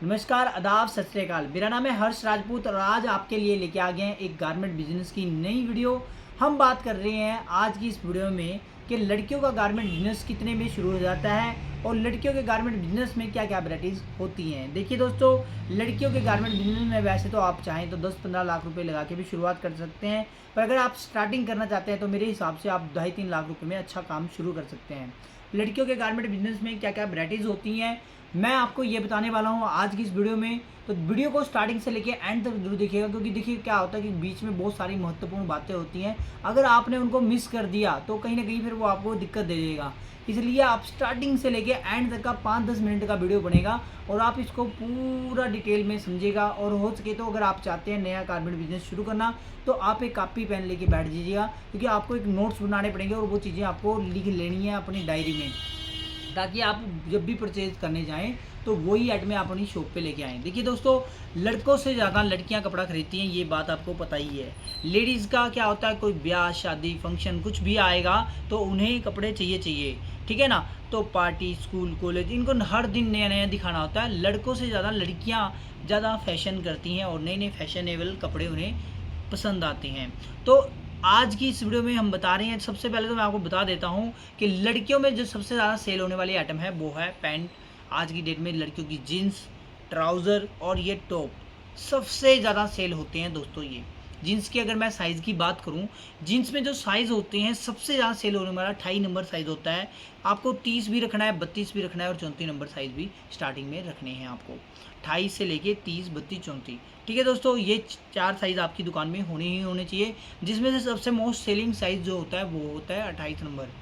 नमस्कार, आदाब, सत श्री अकाल। मेरा नाम है हर्ष राजपूत और आज आपके लिए लेके आ गए हैं एक गारमेंट बिजनेस की नई वीडियो। हम बात कर रहे हैं आज की इस वीडियो में कि लड़कियों का गारमेंट बिजनेस कितने में शुरू हो जाता है और लड़कियों के गारमेंट बिजनेस में क्या क्या वैराइटीज़ होती हैं। देखिए दोस्तों, लड़कियों के गारमेंट बिजनेस में वैसे तो आप चाहें तो 10-15 लाख रुपए लगा के भी शुरुआत कर सकते हैं, पर अगर आप स्टार्टिंग करना चाहते हैं तो मेरे हिसाब से आप 2.5-3 लाख रुपये में अच्छा काम शुरू कर सकते हैं। लड़कियों के गारमेंट बिजनेस में क्या क्या वैराइटीज़ होती हैं मैं आपको ये बताने वाला हूँ आज की इस वीडियो में। तो वीडियो को स्टार्टिंग से लेके एंड तक जरूर देखिएगा, क्योंकि देखिए क्या होता है कि बीच में बहुत सारी महत्वपूर्ण बातें होती हैं। अगर आपने उनको मिस कर दिया तो कहीं ना कहीं फिर वो आपको दिक्कत दे देगा। इसलिए आप स्टार्टिंग से लेके एंड तक का 5-10 मिनट का वीडियो बनेगा और आप इसको पूरा डिटेल में समझिएगा। और हो सके तो अगर आप चाहते हैं नया गारमेंट बिजनेस शुरू करना तो आप एक कॉपी पेन लेके बैठ जाइएगा, क्योंकि आपको एक नोट्स बनाने पड़ेंगे और वो चीज़ें आपको लिख लेनी है अपनी डायरी में, ताकि आप जब भी परचेज करने जाएं तो वही आइटमें आप अपनी शॉप पे लेके आएँ। देखिए दोस्तों, लड़कों से ज़्यादा लड़कियां कपड़ा खरीदती हैं, ये बात आपको पता ही है। लेडीज़ का क्या होता है, कोई ब्याह शादी फंक्शन कुछ भी आएगा तो उन्हें कपड़े चाहिए, ठीक है ना। तो पार्टी स्कूल कॉलेज इनको हर दिन नया नया दिखाना होता है। लड़कों से ज़्यादा लड़कियाँ ज़्यादा फैशन करती हैं और नए नए फैशनेबल कपड़े उन्हें पसंद आते हैं। तो आज की इस वीडियो में हम बता रहे हैं, सबसे पहले तो मैं आपको बता देता हूं कि लड़कियों में जो सबसे ज़्यादा सेल होने वाली आइटम है वो है पैंट। आज की डेट में लड़कियों की जीन्स, ट्राउज़र और ये टॉप सबसे ज़्यादा सेल होते हैं दोस्तों। ये जीन्स की अगर मैं साइज़ की बात करूं, जीन्स में जो साइज़ होते हैं सबसे ज़्यादा सेल होने वाला 28 नंबर साइज़ होता है। आपको 30 भी रखना है, 32 भी रखना है और 34 नंबर साइज़ भी स्टार्टिंग में रखने हैं आपको। 28 से लेके 30, 32, 34, ठीक है दोस्तों। ये 4 साइज़ आपकी दुकान में होने ही होने चाहिए, जिसमें से सबसे मोस्ट सेलिंग साइज़ जो होता है वो होता है 28 नंबर।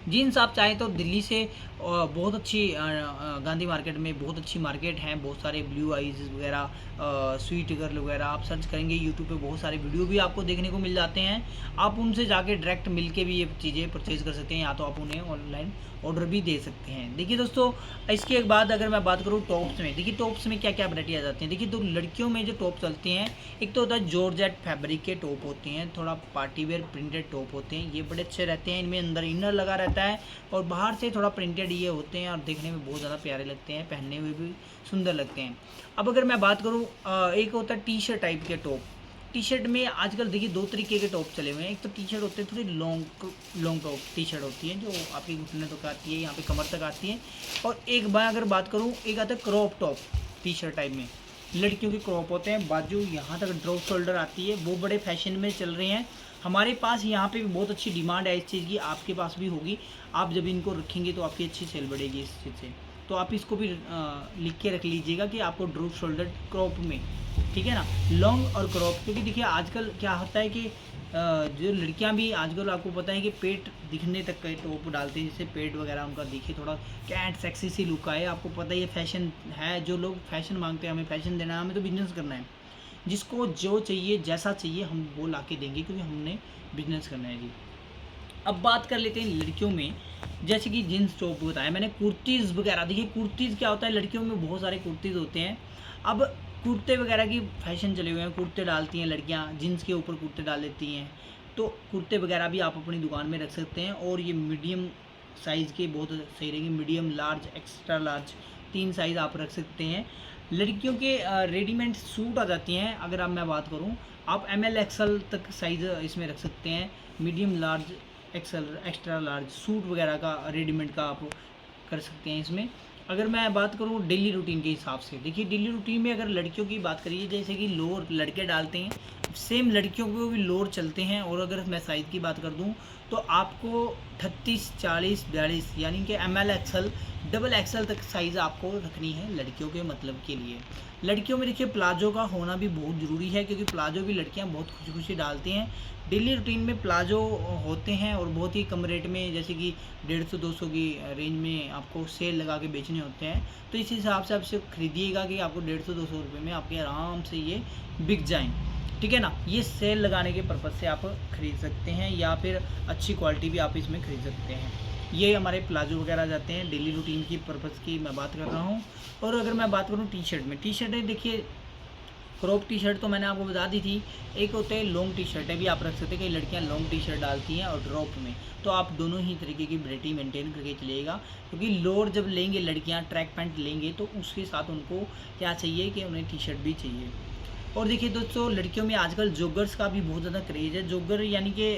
जीन्स आप चाहें तो दिल्ली से बहुत अच्छी गांधी मार्केट में बहुत अच्छी मार्केट है, बहुत सारे ब्लू आइज वगैरह, स्वीट गर्ल वगैरह आप सर्च करेंगे यूट्यूब पे, बहुत सारे वीडियो भी आपको देखने को मिल जाते हैं। आप उनसे जाके डायरेक्ट मिल के भी ये चीज़ें परचेज़ कर सकते हैं, या तो आप उन्हें ऑनलाइन ऑर्डर भी दे सकते हैं। देखिए दोस्तों, इसके बाद अगर मैं बात करूँ टॉप्स में, देखिए टॉप्स में क्या क्या वैरायटी आ जाती है। देखिए तो लड़कियों में जो टॉप चलते हैं, एक तो होता है जॉर्जेट फैब्रिक के टॉप होते हैं, थोड़ा पार्टी वेयर प्रिंटेड टॉप होते हैं, ये बड़े अच्छे रहते हैं। इनमें अंदर इनर लगा रहता है और बाहर से थोड़ा प्रिंटेड ये होते हैं और देखने में बहुत ज़्यादा प्यारे लगते हैं, पहनने में भी सुंदर लगते हैं। अब अगर मैं बात करूँ, एक होता है टी शर्ट टाइप के टॉप। टी शर्ट में आजकल देखिए 2 तरीके के टॉप चले हुए हैं। एक तो टी शर्ट होते हैं थोड़ी लॉन्ग टॉप टी शर्ट होती है, जो आपकी घुटने तक आती है, यहाँ पे कमर तक आती है। और एक बार अगर बात करूँ, एक आता है crop top T shirt type में, लड़कियों के क्रॉप होते हैं, बाजू यहाँ तक ड्रॉप शोल्डर आती है, वो बड़े फैशन में चल रहे हैं। हमारे पास यहाँ पे भी बहुत अच्छी डिमांड है इस चीज़ की, आपके पास भी होगी। आप जब इनको रखेंगे तो आपकी अच्छी सेल बढ़ेगी इस चीज़ से। तो आप इसको भी लिख के रख लीजिएगा कि आपको ड्रॉप शोल्डर क्रॉप में, ठीक है ना, लॉन्ग और क्रॉप। क्योंकि देखिए आजकल क्या होता है कि जो लड़कियां भी आजकल आपको पता है कि पेट दिखने तक का टॉप डालते हैं, जिससे पेट वगैरह उनका दिखे, थोड़ा कैंट सेक्सी सी लुक आए। आपको पता ही है फैशन है, जो लोग फैशन मांगते हैं, हमें फैशन देना है, हमें तो बिजनेस करना है। जिसको जो चाहिए जैसा चाहिए हम वो ला के देंगे, क्योंकि हमने बिजनेस करना है जी। अब बात कर लेते हैं लड़कियों में, जैसे कि जीन्स टॉप बताया मैंने, कुर्तीज़ वगैरह। देखिए कुर्तीज़ क्या होता है, लड़कियों में बहुत सारे कुर्तीज़ होते हैं। अब कुर्ते वगैरह की फैशन चले हुए हैं, कुर्ते डालती हैं लड़कियां, जीन्स के ऊपर कुर्ते डाल लेती हैं। तो कुर्ते वगैरह भी आप अपनी दुकान में रख सकते हैं, और ये मीडियम साइज़ के बहुत सही रहेंगे। Medium, large, extra large, 3 size आप रख सकते हैं। लड़कियों के रेडीमेड सूट आ जाती हैं, अगर अब मैं बात करूँ, आप ML XL तक साइज़ इसमें रख सकते हैं। Medium, large, XL, extra large suit वगैरह का रेडीमेड का आप कर सकते हैं इसमें। अगर मैं बात करूँ डेली रूटीन के हिसाब से, देखिए डेली रूटीन में अगर लड़कियों की बात करिए, जैसे कि लोअर लड़के डालते हैं, सेम लड़कियों को भी लोअर चलते हैं। और अगर मैं साइज़ की बात कर दूं तो आपको 38, 40, 42 यानी कि ML XL, डबल XL तक साइज़ आपको रखनी है लड़कियों के मतलब के लिए। लड़कियों में देखिए प्लाजो का होना भी बहुत ज़रूरी है, क्योंकि प्लाजो भी लड़कियां बहुत खुशी खुशी डालती हैं। डेली रूटीन में प्लाजो होते हैं और बहुत ही कम रेट में, जैसे कि 150-200 की रेंज में आपको सेल लगा के बेचने होते हैं। तो इस हिसाब से आप इसे खरीदिएगा कि आपको 150-200 रुपये में आपके आराम से ये बिक जाएँ, ठीक है ना। ये सेल लगाने के पर्पज़ से आप खरीद सकते हैं, या फिर अच्छी क्वालिटी भी आप इसमें खरीद सकते हैं। ये हमारे प्लाजो वगैरह जाते हैं, डेली रूटीन की पर्पज़ की मैं बात कर रहा हूँ। और अगर मैं बात करूँ टी शर्ट में, टी शर्टें देखिए क्रॉप टी शर्ट तो मैंने आपको बता दी थी। एक होते हैं लॉन्ग टी शर्टें भी आप रख सकते हैं, कई लड़कियां लॉन्ग टी शर्ट डालती हैं और ड्रॉप में, तो आप दोनों ही तरीके की वैरायटी मेंटेन करके चलिएगा, क्योंकि लोअर जब लेंगे लड़कियां, ट्रैक पैंट लेंगे तो उसके साथ उनको क्या चाहिए कि उन्हें टी शर्ट भी चाहिए। और देखिए दोस्तों, लड़कियों में आजकल जॉगर्स का भी बहुत ज़्यादा क्रेज़ है। जॉगर यानी कि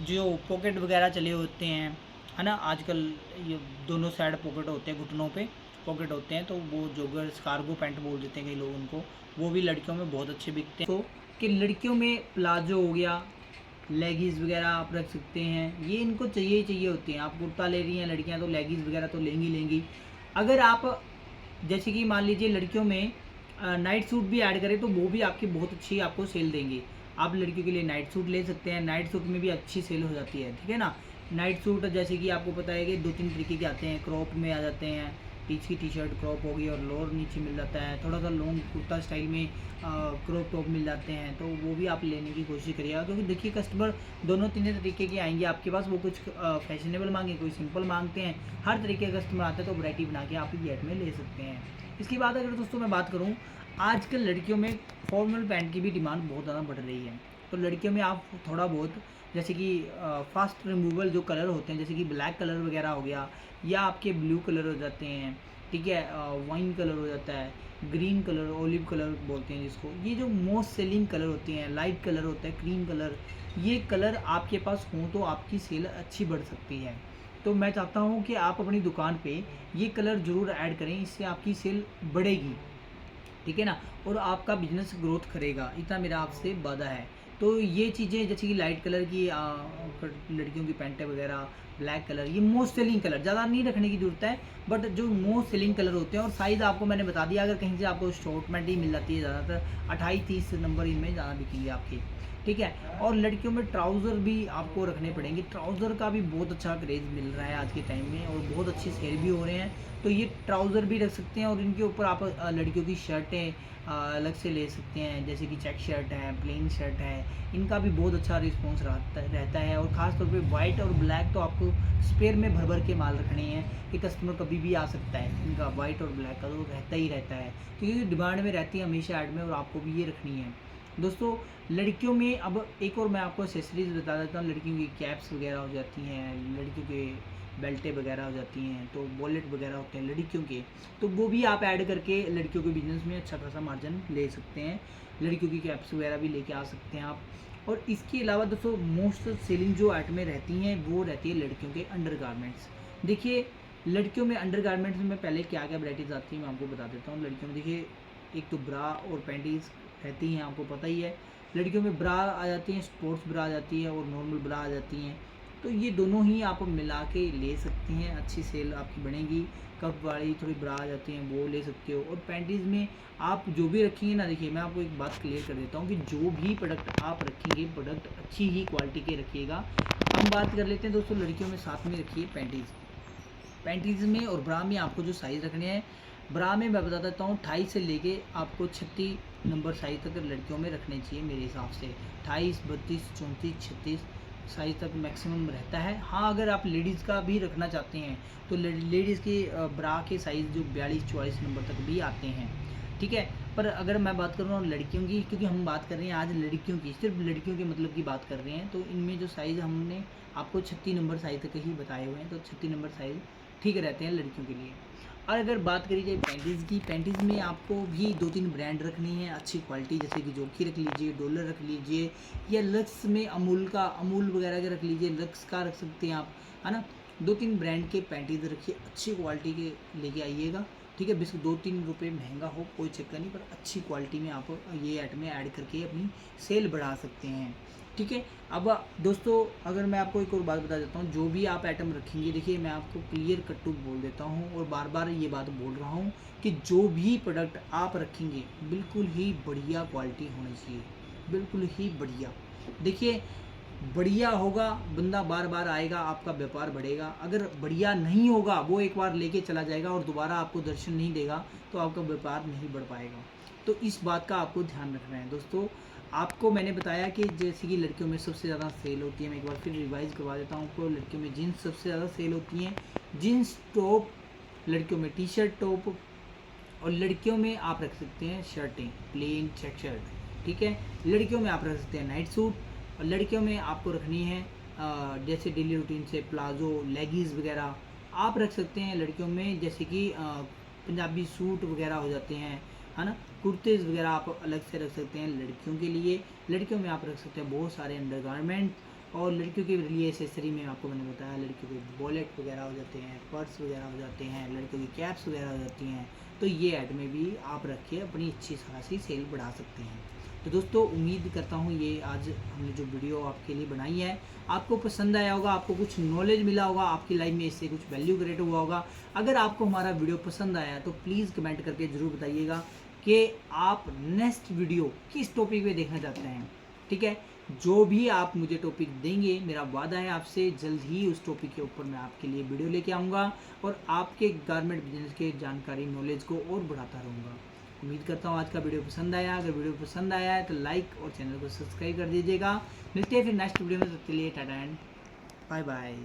जो पॉकेट वगैरह चले होते हैं, है ना, आजकल ये दोनों साइड पॉकेट होते हैं, घुटनों पे पॉकेट होते हैं, तो वो जॉगर्स, कार्गो पैंट बोल देते हैं कई लोग उनको, वो भी लड़कियों में बहुत अच्छे बिकते हैं। तो कि लड़कियों में प्लाजो हो गया, लेगीज़ वगैरह आप रख सकते हैं, ये इनको चाहिए ही चाहिए होती हैं। आप कुर्ता ले रही हैं लड़कियां तो लेगीज़ वगैरह तो लेंगी। अगर आप जैसे कि मान लीजिए लड़कियों में नाइट सूट भी ऐड करें तो वो भी आपकी बहुत अच्छी आपको सेल देंगे। आप लड़कियों के लिए नाइट सूट ले सकते हैं, नाइट सूट में भी अच्छी सेल हो जाती है, ठीक है ना। नाइट सूट जैसे कि आपको पता है कि 2-3 तरीके के आते हैं, क्रॉप में आ जाते हैं, टीच की टी शर्ट क्रॉप होगी और लोअर नीचे मिल जाता है, थोड़ा सा लॉन्ग कुर्ता स्टाइल में क्रॉप टॉप मिल जाते हैं, तो वो भी आप लेने की कोशिश करिएगा, क्योंकि देखिए कस्टमर दोनों तीन तरीके के आएंगे आपके पास। वो कुछ फैशनेबल मांगे, कोई सिंपल मांगते हैं, हर तरीके के कस्टमर आते हैं, तो वैरायटी बना के आप गेट में ले सकते हैं। इसके बाद अगर दोस्तों मैं बात करूँ, आजकल लड़कियों में फॉर्मल पैंट की भी डिमांड बहुत ज़्यादा बढ़ रही है, तो लड़कियों में आप थोड़ा बहुत जैसे कि फास्ट रिमूवल जो कलर होते हैं, जैसे कि ब्लैक कलर वगैरह हो गया, या आपके ब्लू कलर हो जाते हैं, ठीक है, वाइन कलर हो जाता है, ग्रीन कलर, ओलिव कलर बोलते हैं जिसको, ये जो मोस्ट सेलिंग कलर होते हैं, लाइट कलर होता है, क्रीम कलर, ये कलर आपके पास हों तो आपकी सेल अच्छी बढ़ सकती है। तो मैं चाहता हूँ कि आप अपनी दुकान पे ये कलर ज़रूर ऐड करें, इससे आपकी सेल बढ़ेगी, ठीक है ना, और आपका बिजनेस ग्रोथ करेगा, इतना मेरा आपसे वादा है। तो ये चीज़ें जैसे कि लाइट कलर की लड़कियों की पैंटें वगैरह, ब्लैक कलर, ये मोस्ट सेलिंग कलर, ज़्यादा नहीं रखने की ज़रूरत है, बट जो मोस्ट सेलिंग कलर होते हैं, और साइज़ आपको मैंने बता दिया, अगर कहीं से आपको शॉर्टमेंट ही मिल जाती है, ज़्यादातर 28-30 नंबर इनमें ज़्यादा बिकेंगे आपके, ठीक है। और लड़कियों में ट्राउज़र भी आपको रखने पड़ेंगे, ट्राउज़र का भी बहुत अच्छा क्रेज़ मिल रहा है आज के टाइम में, और बहुत अच्छी सेल भी हो रहे हैं, तो ये ट्राउज़र भी रख सकते हैं। और इनके ऊपर आप लड़कियों की शर्टें अलग से ले सकते हैं, जैसे कि चेक शर्ट है, प्लेन शर्ट है, इनका भी बहुत अच्छा रिस्पॉन्स रहता है। और ख़ास तौर पे वाइट और ब्लैक तो आपको स्पेयर में भर भर के माल रखने हैं, कि कस्टमर कभी भी आ सकता है, इनका वाइट और ब्लैक का तो रहता ही रहता है, क्योंकि डिमांड में रहती है हमेशा ऐड में, और आपको भी ये रखनी है। दोस्तों, लड़कियों में अब एक और मैं आपको एसेसरीज़ बता देता हूँ। लड़कियों की कैप्स वगैरह हो जाती हैं, लड़कियों के बेल्टें वगैरह हो जाती हैं, तो वॉलेट वगैरह होते हैं लड़कियों के, तो वो भी आप ऐड करके लड़कियों के बिजनेस में अच्छा खासा मार्जिन ले सकते हैं। लड़कियों की कैप्स वगैरह भी लेके आ सकते हैं आप। और इसके अलावा दोस्तों, मोस्ट सेलिंग जो आइटमें रहती हैं वो रहती है लड़कियों के अंडर गारमेंट्स। देखिए, लड़कियों में अंडर गारमेंट्स में पहले क्या क्या वैराइटीज़ आती हैं मैं आपको बता देता हूँ। लड़कियों में देखिए, एक तो ब्रा और पैंटीज़ रहती हैं, आपको पता ही है। लड़कियों में ब्रा आ जाती हैं, स्पोर्ट्स ब्रा आ जाती है, और नॉर्मल ब्रा आ जाती हैं, तो ये दोनों ही आप मिला के ले सकती हैं, अच्छी सेल आपकी बनेगी। कप वाली थोड़ी ब्रा आ जाती हैं, वो ले सकते हो। और पैंटीज़ में आप जो भी रखेंगे ना, देखिए मैं आपको एक बात क्लियर कर देता हूँ कि जो भी प्रोडक्ट आप रखेंगे, प्रोडक्ट अच्छी ही क्वालिटी के रखिएगा। हम बात कर लेते हैं दोस्तों लड़कियों में, साथ में रखिए पैंटीज़ में और ब्रा में आपको जो साइज़ रखने हैं, ब्रा में मैं बता देता हूँ 28 से लेके आपको 36 नंबर साइज़ तक लड़कियों में रखने चाहिए मेरे हिसाब से। 28, 32, 34, 36 साइज़ तक मैक्सिमम रहता है। हाँ, अगर आप लेडीज़ का भी रखना चाहते हैं तो लेडीज़ के ब्रा के साइज़ जो 42-44 नंबर तक भी आते हैं, ठीक है। पर अगर मैं बात कर रहा हूँ लड़कियों की, क्योंकि हम बात कर रहे हैं आज लड़कियों की, सिर्फ लड़कियों के मतलब की बात कर रहे हैं, तो इनमें जो साइज़ हमने आपको 36 नंबर साइज़ तक ही बताए हुए हैं, तो 36 नंबर साइज़ ठीक रहते हैं लड़कियों के लिए। और अगर बात करी जाए पैंटीज़ की, पैंटीज़ में आपको भी 2-3 ब्रांड रखनी है अच्छी क्वालिटी, जैसे कि जोकी रख लीजिए, डॉलर रख लीजिए, या लक्स में अमूल वगैरह के रख लीजिए, लक्स का रख सकते हैं आप, है ना। 2-3 ब्रांड के पैंटीज़ रखिए, अच्छी क्वालिटी के लेके आइएगा, ठीक है। बस 2-3 रुपये महंगा हो कोई चक्कर नहीं, पर अच्छी क्वालिटी में आप ये आइटमें ऐड करके अपनी सेल बढ़ा सकते हैं, ठीक है। अब दोस्तों, अगर मैं आपको एक और बात बता देता हूँ, जो भी आप आइटम रखेंगे, देखिए मैं आपको क्लियर कट टू बोल देता हूँ, और बार बार ये बात बोल रहा हूँ कि जो भी प्रोडक्ट आप रखेंगे बिल्कुल ही बढ़िया क्वालिटी होनी चाहिए, बिल्कुल ही बढ़िया। देखिए, बढ़िया होगा, बंदा बार बार आएगा, आपका व्यापार बढ़ेगा। अगर बढ़िया नहीं होगा, वो एक बार लेके चला जाएगा और दोबारा आपको दर्शन नहीं देगा, तो आपका व्यापार नहीं बढ़ पाएगा। तो इस बात का आपको ध्यान रखना है दोस्तों। आपको मैंने बताया कि जैसे कि लड़कियों में सबसे ज़्यादा सेल होती है, मैं एक बार फिर रिवाइज़ करवा देता हूँ आपको। लड़कियों में जीन्स सबसे ज़्यादा सेल होती हैं, जीन्स टॉप, लड़कियों में टी शर्ट टॉप, और लड़कियों में आप रख सकते हैं शर्टें, प्लेन चेक शर्ट, ठीक है। लड़कियों में आप रख सकते हैं नाइट सूट, और लड़कियों में आपको रखनी है जैसे डेली रूटीन से प्लाजो, लेगीज़ वगैरह आप रख सकते हैं लड़कियों में, जैसे कि पंजाबी सूट वगैरह हो जाते हैं, है ना। कुर्तेज़ वगैरह आप अलग से रख सकते हैं लड़कियों के लिए। लड़कियों में आप रख सकते हैं बहुत सारे अंडरगारमेंट, और लड़कियों के लिए एसेसरी में आपको मैंने बताया, लड़कियों के वॉलेट वगैरह हो जाते हैं, पर्स वगैरह हो जाते हैं, लड़कियों की कैप्स वगैरह हो जाती हैं। तो ये आइटमें भी आप रख के अपनी अच्छी खासी सेल बढ़ा सकते हैं। तो दोस्तों उम्मीद करता हूँ ये आज हमने जो वीडियो आपके लिए बनाई है आपको पसंद आया होगा, आपको कुछ नॉलेज मिला होगा, आपकी लाइफ में इससे कुछ वैल्यू क्रिएट हुआ होगा। अगर आपको हमारा वीडियो पसंद आया तो प्लीज़ कमेंट करके ज़रूर बताइएगा कि आप नेक्स्ट वीडियो किस टॉपिक पे देखना चाहते हैं, ठीक है। जो भी आप मुझे टॉपिक देंगे, मेरा वादा है आपसे जल्द ही उस टॉपिक के ऊपर मैं आपके लिए वीडियो लेके आऊँगा और आपके गारमेंट बिजनेस के जानकारी नॉलेज को और बढ़ाता रहूँगा। उम्मीद करता हूँ आज का वीडियो पसंद आया। अगर वीडियो पसंद आया है तो लाइक और चैनल को सब्सक्राइब कर दीजिएगा। मिलते हैं फिर नेक्स्ट वीडियो में, तब तक के लिए टाटा एंड बाय बाय।